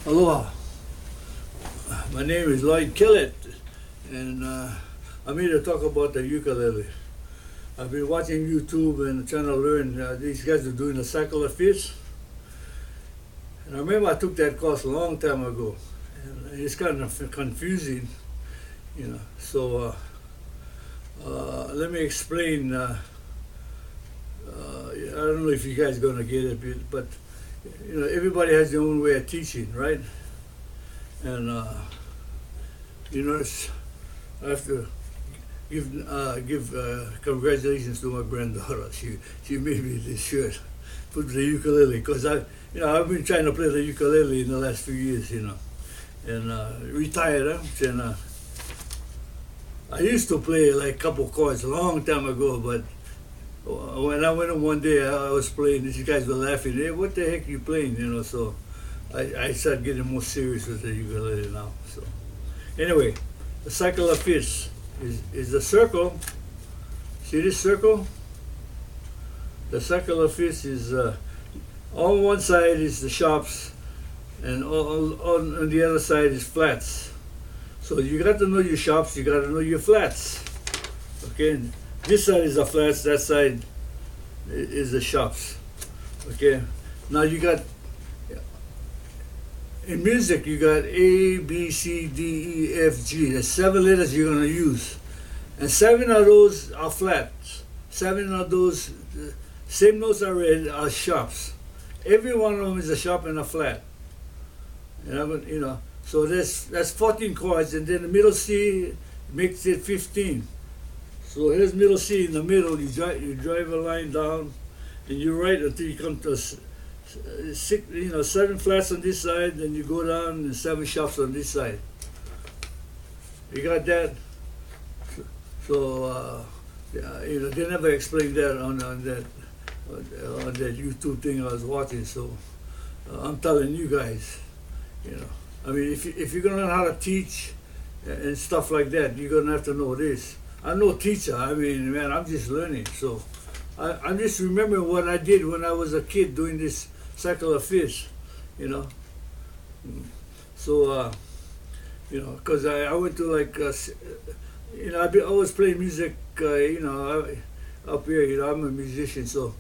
Aloha. My name is Lloyd Kellett, and I'm here to talk about the ukulele. I've been watching YouTube and trying to learn. These guys are doing the cycle of fifths. And I remember I took that course a long time ago. And it's kind of confusing, you know. So let me explain. I don't know if you guys are going to get it, but you know, everybody has their own way of teaching, right? And you notice I have to give congratulations to my granddaughter. She made me this shirt for the ukulele because I've been trying to play the ukulele in the last few years, you know, and retired. And I used to play like a couple chords a long time ago, but when I went in one day, I was playing. These guys were laughing. Hey, what the heck are you playing? You know, so I started getting more serious with the ukulele now. So anyway, the cycle of fifths is a circle. See this circle? The cycle of fifths is on one side is the sharps, and on the other side is flats. So you got to know your sharps. You got to know your flats. Okay. This side is the flats, that side is the sharps. Okay? Now you got, in music, you got A, B, C, D, E, F, G. There's 7 letters you're going to use. And 7 of those are flats. 7 of those, same notes I read, are sharps. Every one of them is a sharp and a flat. And you know, so that's 14 chords, and then the middle C makes it 15. So here's middle C in the middle. You drive a line down, and you write until you come to 7 flats on this side. Then you go down and 7 sharps on this side. You got that? So you know, they never explained that on that YouTube thing I was watching. So I'm telling you guys, you know, I mean, if you're gonna learn how to teach and stuff like that, you're gonna have to know this. I'm no teacher. I mean, man, I'm just learning. So I'm just remembering what I did when I was a kid doing this cycle of fifths, you know. So, you know, because I went to like, you know, I was playing music, you know, up here, you know, I'm a musician. So,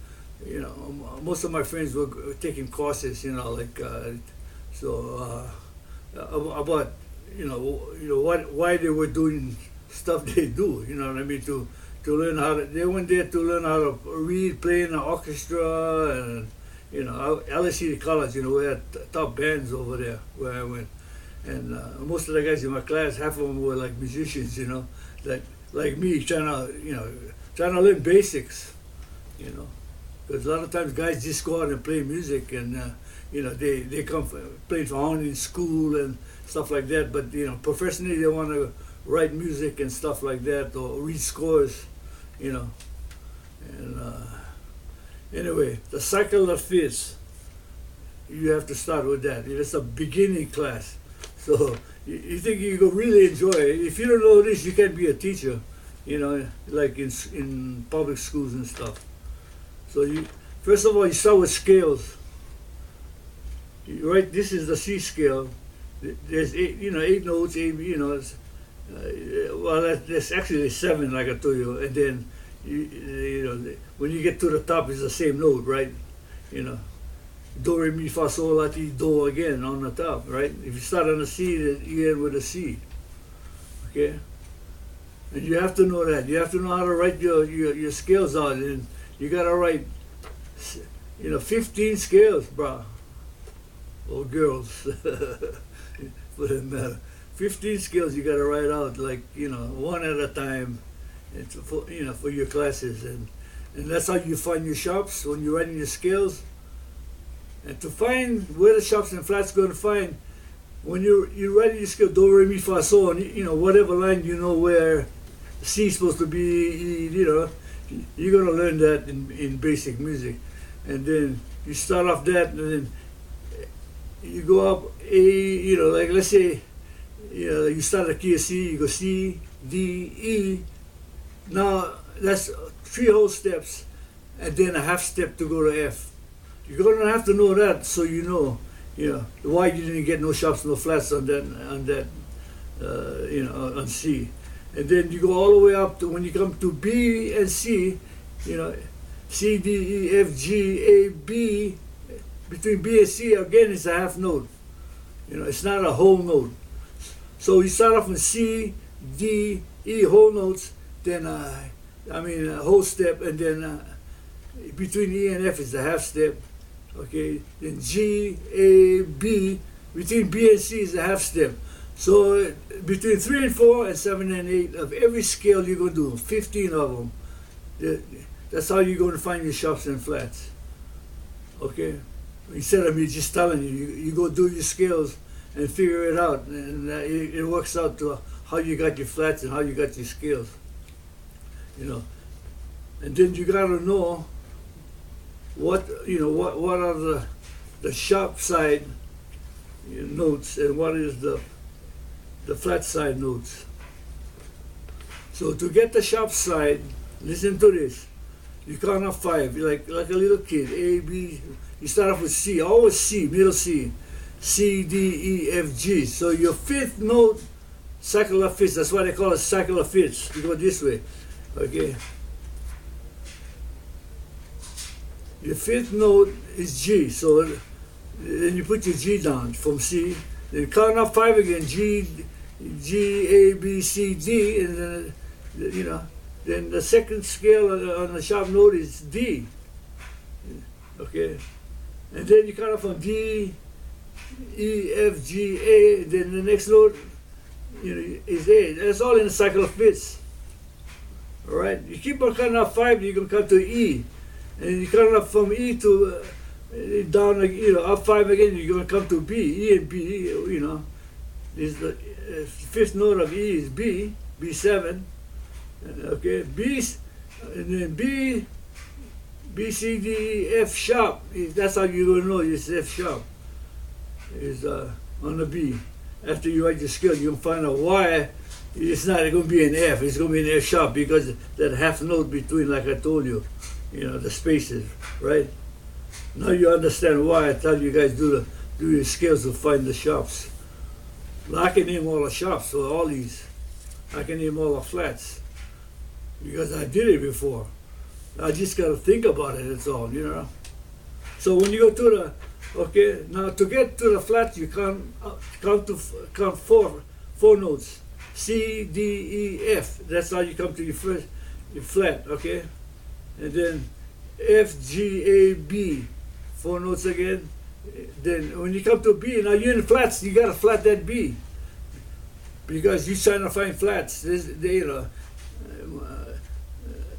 you know, most of my friends were taking courses, you know, like, about, you know, why they were doing stuff they do, you know what I mean, to learn how to, they went there to learn how to read, play in the orchestra, and, you know, LSU College, you know, we had top bands over there where I went. And most of the guys in my class, half of them were like musicians, you know, like me, trying to learn basics, you know. Because a lot of times guys just go out and play music, and, you know, they come play for honor in school and stuff like that, but, you know, professionally they want to write music and stuff like that, or read scores, you know. And anyway, the cycle of fifths, you have to start with that. It's a beginning class. So you think you will really enjoy it. If you don't know this, you can't be a teacher, you know, like in public schools and stuff. So first of all, you start with scales. This is the C scale. There's 8 notes, you know. Well, that's actually 7, like I told you, and then you know, when you get to the top, it's the same note, right? You know, do, re, mi, fa, sol, la, ti, do again on the top, right? If you start on a C, you end with a C. Okay, and you have to know that. You have to know how to write your scales out, and you gotta write, you know, 15 scales, bro, or girls, for that matter. 15 scales you got to write out, like, you know, one at a time, and for your classes, and that's how you find your sharps when you're writing your scales. And to find where the sharps and flats going to find, when you're writing your scale, do, re, mi, fa, sol, and, you know, whatever line you know where C is supposed to be, you know, you're going to learn that in basic music. And then you start off that, and then you go up A, you know, like let's say, you know, you start at key of C, you go C, D, E. Now that's 3 whole steps, and then a half step to go to F. You're gonna have to know that, so you know why you didn't get no sharps, no flats on that on C. And then you go all the way up to when you come to B and C, you know, C, D, E, F, G, A, B. Between B and C, again, it's a half note. You know, it's not a whole note. So you start off with C, D, E, whole notes, then a whole step, and then between E and F is a half step. Okay, then G, A, B. Between B and C is a half step. So between 3 and 4 and 7 and 8 of every scale you're going to do, 15 of them. That's how you're going to find your sharps and flats. Okay? Instead of me just telling you, you go do your scales and figure it out. And it works out to how you got your flats and how you got your scales. You know. And then you got to know what are the sharp side notes and what is the flat side notes. So to get the sharp side, listen to this. You count up 5, like a little kid. A, B. You start off with C, always C, middle C. C, D, E, F, G. So your 5th note, cycle of fifths. That's why they call it cycle of fifths. You go this way, okay. Your 5th note is G. So then you put your G down from C. Then count up 5 again. G, A, B, C, D, and then then the second scale on the sharp note is D. Okay, and then you count up from D, E, F, G, A. Then the next note, is A. That's all in the cycle of fifths. All right, you keep on counting up 5, you're gonna come to E, and you count up from E to down, up 5 again. You're gonna come to B. E and B, is the 5th note of E is B, B7. Okay, B, and then B, C, D, E, F sharp. That's how you're gonna know it's F sharp. Is on the B. After you write your scale, you're gonna find out why it's not gonna be an F. It's gonna be an F sharp because that half note between, like I told you, the spaces, right? Now you understand why I tell you guys do your scales to find the sharps. I can name all the sharps for all these. I can name all the flats because I did it before. I just got to think about it, that's all, So when you go to now to get to the flat, you count 4 notes. C, D, E, F. That's how you come to your flat, okay? And then F, G, A, B. 4 notes again. Then when you come to B, now you're in flats, you got to flat that B. Because you're trying to find flats.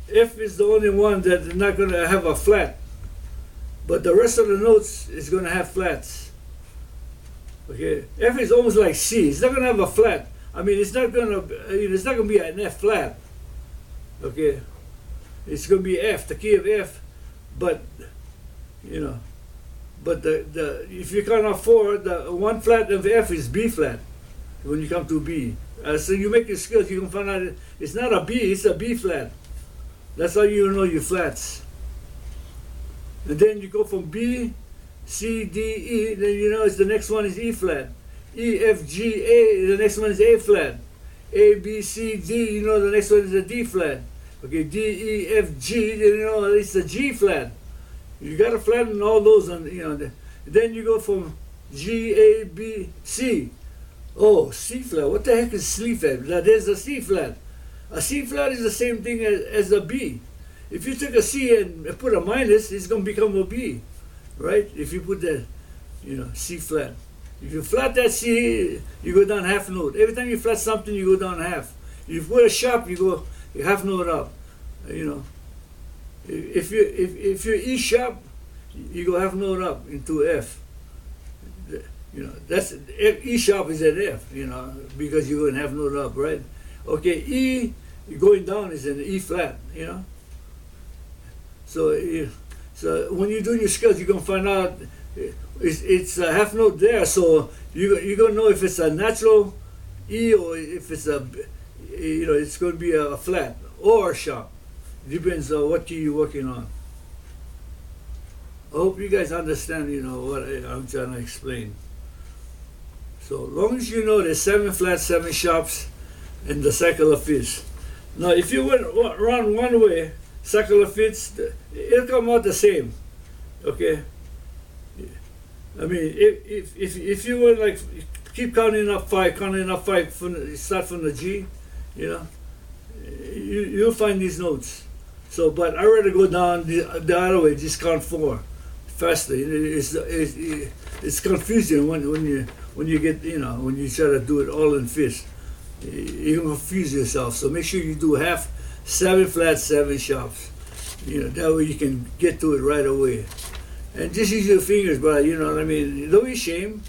F is the only one that's not going to have a flat. But the rest of the notes is going to have flats. Okay, F is almost like C. It's not going to have a flat. I mean, it's not going to be an F flat. Okay, it's going to be F, the key of F. But if you count off 4, the one flat of F is B flat. When you come to B, so you make your scales, you can find out it's not a B, it's a B flat. That's how you know your flats. And then you go from B, C, D, E, then it's the next one is E flat. E, F, G, A, the next one is A flat. A, B, C, D, the next one is a D flat. Okay, D, E, F, G, it's a G flat. You got to flatten all those, then you go from G, A, B, C. Oh, C flat. What the heck is C flat? There's a C flat. A C flat is the same thing as a B. If you take a C and put a minus, it's going to become a B, right? If you put that, C flat. If you flat that C, you go down half note. Every time you flat something, you go down half. If you put a sharp, you go half note up. If you're E sharp, you go half note up into F. That's E sharp is at F, because you're going half note up, right? Okay, E going down is an E flat, So when you're doing your scales, you're gonna find out it's a half note there. So you're gonna know if it's a natural E or if it's it's gonna be a flat or a sharp. Depends on what key you're working on. I hope you guys understand, what I'm trying to explain. So long as you know there's 7 flats, 7 sharps, and the cycle of fifths. Now, if you went around one way, cycle of fifths, it'll come out the same. Okay. I mean, if you were like keep counting up five start from the G, you'll find these notes. So, but I rather go down the other way, just count 4 faster. It's confusing when you get when you try to do it all in fifths. You confuse yourself. So make sure you do half, 7 flats, 7 sharps. That way you can get to it right away. And just use your fingers, but you know what I mean. Don't be ashamed.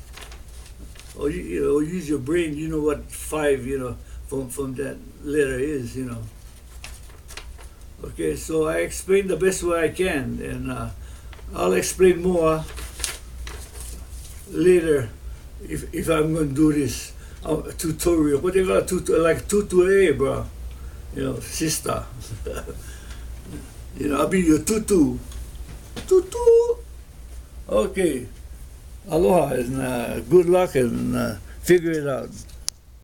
Or use your brain. You know what 5, from that letter is. Okay, so I explained the best way I can, and I'll explain more later if I'm going to do this tutorial. What they call a like tutorial, bro. Sister. I'll be your tutu. Tutu. Okay. Aloha and good luck and figure it out.